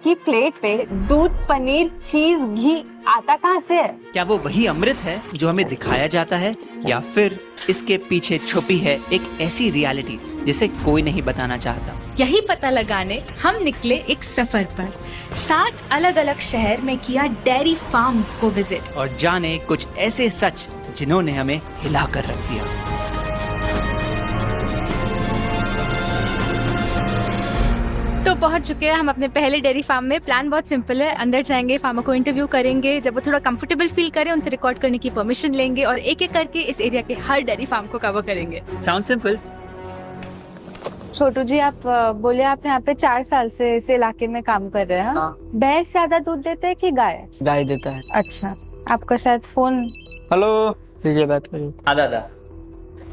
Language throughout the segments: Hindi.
की प्लेट पे दूध, पनीर, चीज, घी आता कहाँ से है? क्या वो वही अमृत है जो हमें दिखाया जाता है, या फिर इसके पीछे छुपी है एक ऐसी रियलिटी जिसे कोई नहीं बताना चाहता? यही पता लगाने हम निकले एक सफर पर। 7 अलग अलग शहर में किया डेयरी फार्म्स को विजिट और जाने कुछ ऐसे सच जिन्होंने हमें हिला कर रख दिया। तो पहुंच चुके हैं हम अपने पहले डेयरी फार्म में। प्लान बहुत सिंपल है, अंदर जाएंगे, फार्मर को इंटरव्यू करेंगे, जब वो थोड़ा कंफर्टेबल फील करें उनसे रिकॉर्ड करने की परमिशन लेंगे और एक एक करके इस एरिया के हर डेयरी फार्म को कवर करेंगे। Sound simple. छोटू जी, आप बोले आप यहाँ पे 4 साल से इस इलाके में काम कर रहे हैं। हाँ। भैंस ज्यादा दूध देते हैं कि गाय? गाय देता है। अच्छा, आपका शायद फोन। हेलो, लीजिए बात करिए। हाँ दादा,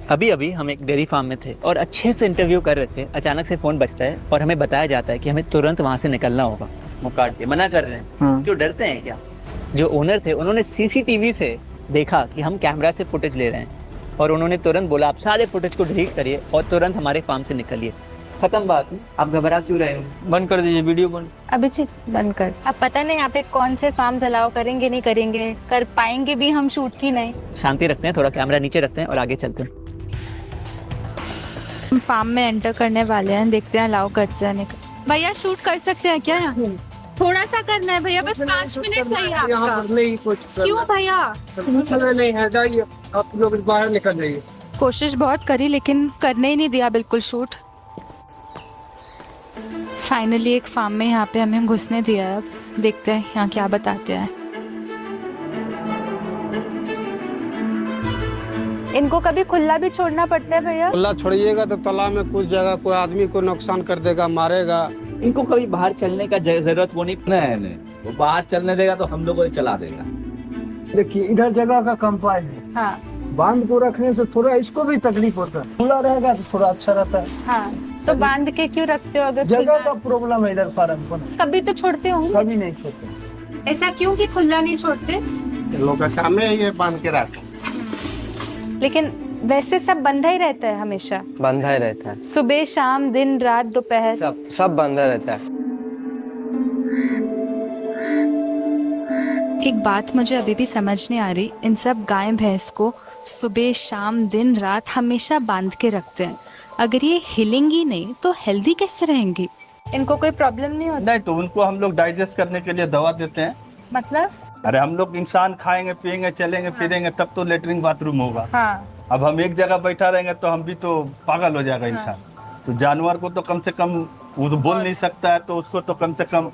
अभी अभी हम एक डेयरी फार्म में थे और अच्छे से इंटरव्यू कर रहे थे। अचानक से फोन बजता है और हमें बताया जाता है कि हमें तुरंत वहाँ से निकलना होगा। मुँह काट के मना कर रहे हैं। क्यों डरते हैं क्या? जो ओनर थे उन्होंने सीसीटीवी से देखा कि हम कैमरा से फुटेज ले रहे हैं और उन्होंने तुरंत बोला आप सारे फुटेज को डिलीट करिए और तुरंत हमारे फार्म से निकलिए। खत्म बात। आप घबरा क्यों रहे हो? बंद कर दीजिए वीडियो बंद। अभिजीत बंद कर। अब पता नहीं यहाँ पे कौन से फार्म अलाउ करेंगे नहीं करेंगे, कर पाएंगे भी हम शूट की नहीं। शांति रखते हैं, थोड़ा कैमरा नीचे रखते हैं और आगे चलते हैं। हम फार्म में एंटर करने वाले हैं, देखते हैं अलाउ करते हैं नहीं। भैया शूट कर सकते हैं क्या यहाँ? थोड़ा सा करना है भैया, बस 5 मिनट चाहिए आपका। नहीं कुछ क्यों भैया? नहीं है, जाइए आप लोग बाहर निकल जाइए। कोशिश बहुत करी लेकिन करने ही नहीं दिया बिल्कुल शूट। फाइनली एक फार्म में यहाँ पे हमें घुसने दिया है। अब देखते हैं यहाँ क्या बताते हैं। इनको कभी खुला भी छोड़ना पड़ता है भैया? खुला छोड़िएगा तो तालाब में कुछ जगह कोई आदमी को नुकसान कर देगा, मारेगा। इनको कभी बाहर चलने का जरूरत वो नहीं। नहीं, वो बाहर चलने देगा तो हम लोगों को चला देगा। देखिए इधर जगह का कंपाउंड है। हाँ बांध को रखने से थोड़ा इसको भी तकलीफ होता है, खुला रहेगा तो थोड़ा अच्छा रहता है। हाँ, तो बांध के क्यों रखते हो? अगर जगह का प्रॉब्लम है इधर फार्म पर। कभी तो छोड़ते होंगे। कभी नहीं छोड़ते। ऐसा क्यों कि खुला नहीं छोड़ते? लोग का काम है ये बांध के रख। लेकिन वैसे सब बंधा ही रहता है हमेशा? बंधा ही रहता है, सुबह शाम दिन रात दोपहर सब बंधा रहता है। एक बात मुझे अभी भी समझ नहीं आ रही, इन सब गाय भैंस को सुबह शाम दिन रात हमेशा बांध के रखते हैं। अगर ये हिलेंगी नहीं तो हेल्दी कैसे रहेंगी? इनको कोई प्रॉब्लम नहीं होता? नहीं, तो उनको हम लोग डाइजेस्ट करने के लिए दवा देते हैं। मतलब? अरे हम लोग इंसान खाएंगे पिएंगे चलेंगे फिरेंगे तब तो लेटरिन बाथरूम होगा। हाँ। अब हम एक जगह बैठा रहेंगे तो हम भी तो पागल हो जाएगा इंसान। तो जानवर को तो कम से कम, वो तो बोल नहीं सकता है तो उसको तो कम से कम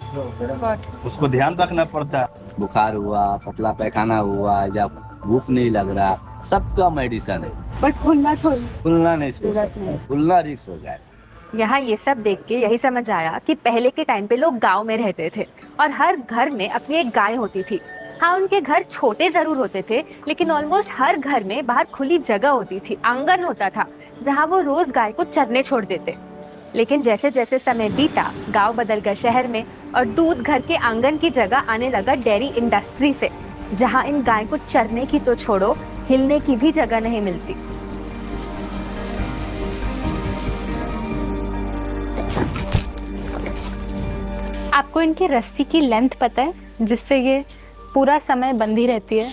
उसको ध्यान रखना पड़ता है। बुखार हुआ, पतला पैखाना हुआ, या भूख नहीं लग रहा, सबका मेडिसिन है। बट खुला थोड़ी। खुलना नहीं सो सकता, खुलना रिस्क हो जाए। यहाँ ये सब देख के यही समझ आया कि पहले के टाइम पे लोग गांव में रहते थे और हर घर में अपनी एक गाय होती थी। हाँ, उनके घर छोटे जरूर होते थे लेकिन ऑलमोस्ट हर घर में बाहर खुली जगह होती थी, आंगन होता था जहाँ वो रोज गाय को चरने छोड़ देते। लेकिन जैसे जैसे समय बीता, गांव बदल गया शहर में और दूध घर के आंगन की जगह आने लगा डेयरी इंडस्ट्री से, जहाँ इन गाय को चरने की तो छोड़ो, हिलने की भी जगह नहीं मिलती। आपको इनकी रस्सी की लेंथ पता है जिससे ये पूरा समय बंधी रहती है?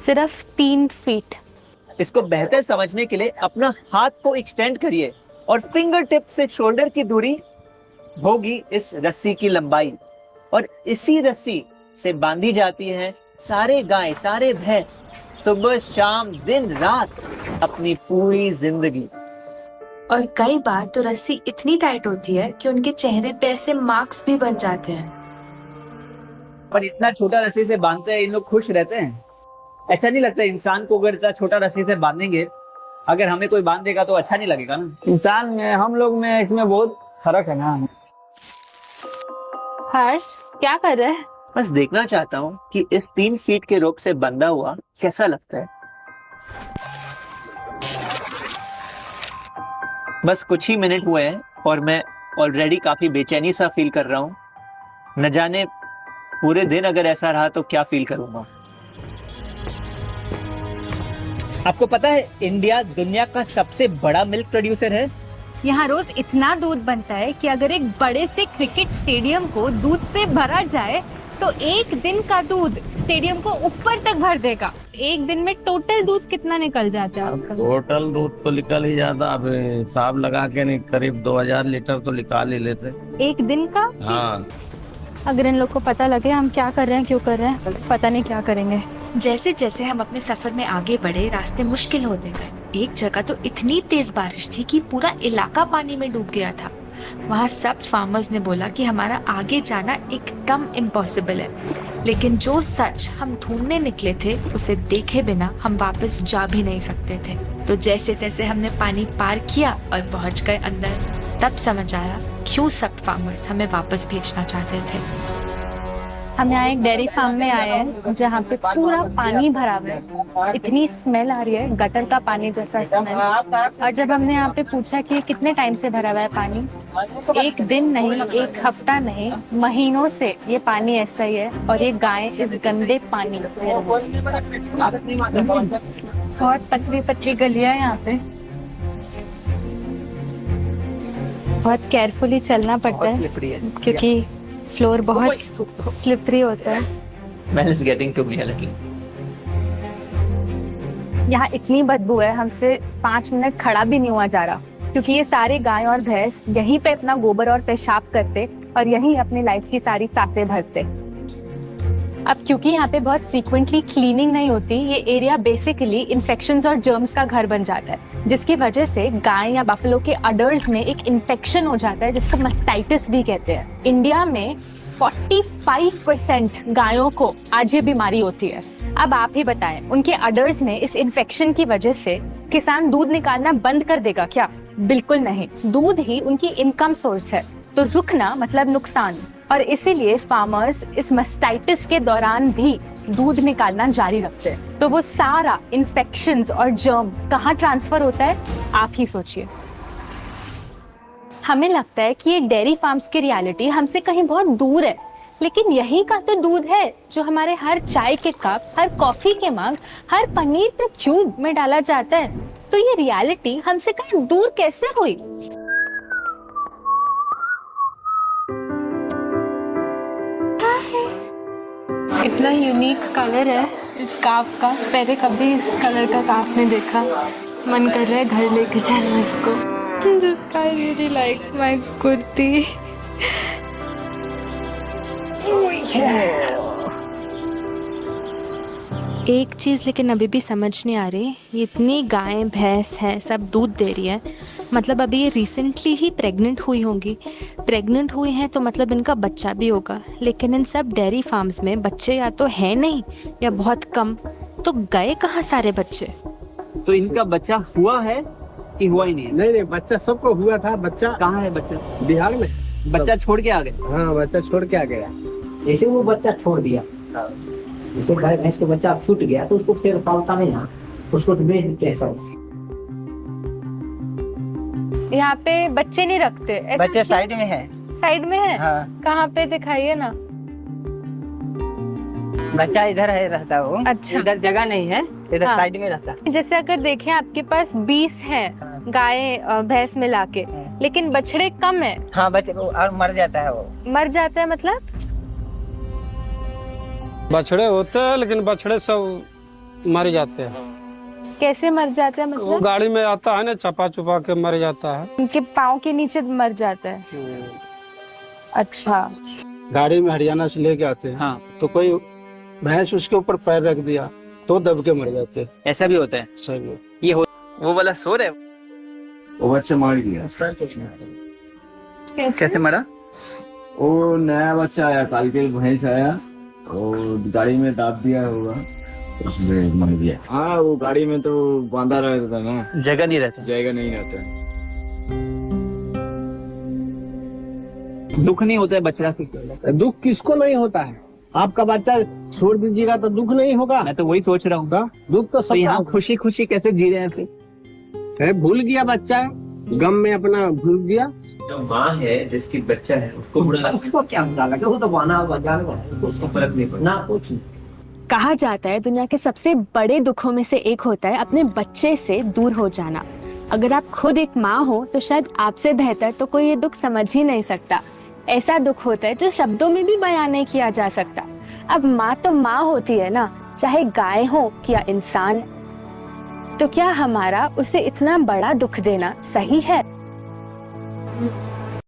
सिर्फ 3 फीट। इसको बेहतर समझने के लिए अपना हाथ को एक्सटेंड करिए और फिंगर टिप से शोल्डर की दूरी होगी इस रस्सी की लंबाई, और इसी रस्सी से बांधी जाती है सारे गाय सारे भैंस सुबह शाम दिन रात अपनी पूरी जिंदगी। और कई बार तो रस्सी इतनी टाइट होती है कि उनके चेहरे पे ऐसे मार्क्स भी बन जाते हैं। पर इतना छोटा रस्सी से बांधते हैं इन लोग खुश रहते हैं? ऐसा नहीं लगता इंसान को अगर इतना छोटा रस्सी से बांधेंगे, अगर हमें कोई बांध देगा तो अच्छा नहीं लगेगा ना? इंसान में हम लोग में इसमें बहुत फर्क है ना। हर्ष क्या कर रहे हैं? बस देखना चाहता हूँ कि इस 3 फीट के रोप से बंधा हुआ कैसा लगता है। बस कुछ ही मिनट हुए हैं और मैं ऑलरेडी काफी बेचैनी सा फील कर रहा हूँ। न जाने पूरे दिन अगर ऐसा रहा तो क्या फील करूंगा। आपको पता है इंडिया दुनिया का सबसे बड़ा मिल्क प्रोड्यूसर है यहाँ रोज इतना दूध बनता है कि अगर एक बड़े से क्रिकेट स्टेडियम को दूध से भरा जाए तो एक दिन का दूध स्टेडियम को ऊपर तक भर देगा। एक दिन में टोटल दूध कितना निकल जाता है आपका? टोटल दूध तो निकल ही जाता, अब हिसाब लगा के नहीं करीब 2000 लीटर तो निकाल ही लेते। एक दिन का? हाँ। अगर इन लोग को पता लगे हम क्या कर रहे हैं, क्यों कर रहे हैं, पता नहीं क्या करेंगे। जैसे जैसे हम अपने सफर में आगे बढ़े रास्ते मुश्किल होते गए। एक जगह तो इतनी तेज बारिश थी कि पूरा इलाका पानी में डूब गया था। वहाँ सब फार्मर्स ने बोला कि हमारा आगे जाना एकदम इम्पॉसिबल है, लेकिन जो सच हम ढूंढने निकले थे उसे देखे बिना हम वापस जा भी नहीं सकते थे। तो जैसे तैसे हमने पानी पार किया और पहुँच गए अंदर। तब समझ आया क्यों सब फार्मर्स हमें वापस भेजना चाहते थे। हम यहाँ एक डेयरी फार्म में आए हैं जहाँ पे पूरा पानी भरा हुआ है। इतनी स्मेल आ रही है, गटर का पानी जैसा स्मेल। और जब हमने यहाँ पे पूछा कि कितने टाइम से भरा हुआ है पानी, एक दिन नहीं, एक हफ्ता नहीं, महीनों से ये पानी ऐसा ही है और ये गाय इस गंदे पानी में। बहुत पतली पतली गलियां यहाँ पे, बहुत केयरफुली चलना पड़ता है क्योंकि फ्लोर बहुत स्लिपरी होता है। Man is getting to me a little. यहाँ इतनी बदबू है, हमसे 5 मिनट खड़ा भी नहीं हुआ जा रहा क्योंकि ये सारे गाय और भैंस यहीं पे अपना गोबर और पेशाब करते और यहीं अपनी लाइफ की सारी सांसें भरते। अब क्योंकि यहाँ पे बहुत फ्रीक्वेंटली क्लीनिंग नहीं होती, ये एरिया बेसिकली इन्फेक्शंस और जर्म्स का घर बन जाता है, जिसकी वजह से गाय या बफलो के अडर्स में एक इन्फेक्शन हो जाता है जिसको मास्टाइटिस भी कहते हैं। इंडिया में 45% गायों को आज ये बीमारी होती है। अब आप ही बताएं, उनके अडर्स में इस इन्फेक्शन की वजह से किसान दूध निकालना बंद कर देगा क्या? बिल्कुल नहीं। दूध ही उनकी इनकम सोर्स है, तो रुकना मतलब नुकसान। और इसीलिए फार्मर्स इस मास्टाइटिस के दौरान भी दूध निकालना जारी रखते हैं। तो वो सारा इन्फेक्शंस और जर्म कहाँ ट्रांसफर होता है, आप ही सोचिए। हमें लगता है कि ये डेयरी फार्म्स की रियलिटी हमसे कहीं बहुत दूर है, लेकिन यही का तो दूध है जो हमारे हर चाय के कप, हर कॉफी के मग, हर पनीर के क्यूब में डाला जाता है। तो ये रियलिटी हमसे कहीं दूर कैसे हुई? इतना यूनिक कलर है इस काफ का, पहले कभी इस कलर का काफ नहीं देखा। मन कर रहा है घर लेके जाना इसको। This guy really likes my kurti. एक चीज़ लेकिन अभी भी समझ नहीं आ रही, ये इतनी गायें भैंस हैं, सब दूध दे रही है, मतलब अभी ये रिसेंटली ही प्रेग्नेंट हुई होंगी। प्रेग्नेंट हुई हैं तो मतलब इनका बच्चा भी होगा, लेकिन इन सब डेयरी फार्म्स में बच्चे या तो है नहीं या बहुत कम, तो गए कहाँ सारे बच्चे? तो इनका बच्चा हुआ है कि हुआ ही नहीं है? नहीं बच्चा सबको हुआ था। बच्चा कहाँ है बच्चा? बिहार में। बच्चा छोड़ के आ गए? हाँ, बच्चा छोड़ के आ गया। जैसे वो बच्चा छोड़ दिया, जैसे गाय भैंस के बच्चा छूट गया तो उसको फिर पालता नहीं ना, उसको तो बेच देते हैं सब। यहाँ पे बच्चे नहीं रखते ऐसा? बच्चे साइड में है। साइड में है? हाँ। कहाँ पे दिखाइए ना। बच्चा इधर है रहता है वो। अच्छा। इधर जगह नहीं है, इधर हाँ। साइड में रहता है। जैसे अगर देखें आपके पास 20 है गाय भैंस मिला के, लेकिन बछड़े कम है। हाँ, बच्चे और मर जाता है वो। मर जाता है मतलब? बछड़े होते हैं लेकिन बछड़े सब मर जाते हैं। कैसे मर जाता है वो मतलब? गाड़ी में आता है ना, चपा चुपा के मर जाता है। उनके पाँव के नीचे मर जाता है। अच्छा। गाड़ी में हरियाणा से लेके आते हैं। हाँ। तो कोई भैंस उसके ऊपर पैर रख दिया तो दब के मर जाते हैं। ऐसा भी होता है? सही। ये वो वाला सोर है? वो बच्चा मार गया। कैसे मरा? वो नया बच्चा आया, काल के भैंस आया और गाड़ी में दाब दिया होगा, उसमें मर गया। हाँ, वो गाड़ी में तो बांधा रहता था ना, जगह नहीं रहती। जगह नहीं रहता। दुख नहीं होता है बछड़ा से? दुख किसको नहीं होता है? आपका बच्चा छोड़ दीजिएगा तो दुख नहीं होगा। मैं तो वही सोच रहा हूँ। दुख तो सब यहाँ खुशी खुशी कैसे जी रहे हैं फिर? है, भूल गया बच्चा, गम में अपना भूल गया। जो माँ है जिसकी बच्चा है उसको बुरा लगता है? उसको क्या बुरा लगे, वो तो बना जान उसको फर्क नहीं पड़ता। ना कुछ। कहा जाता है दुनिया के सबसे बड़े दुखों में से एक होता है अपने बच्चे से दूर हो जाना। अगर आप खुद एक माँ हो तो शायद आपसे बेहतर तो कोई ये दुख समझ ही नहीं सकता। ऐसा दुख होता है जो शब्दों में भी बयान नहीं किया जा सकता। अब माँ तो माँ होती है ना, चाहे गाय हो या इंसान। तो क्या हमारा उसे इतना बड़ा दुख देना सही है?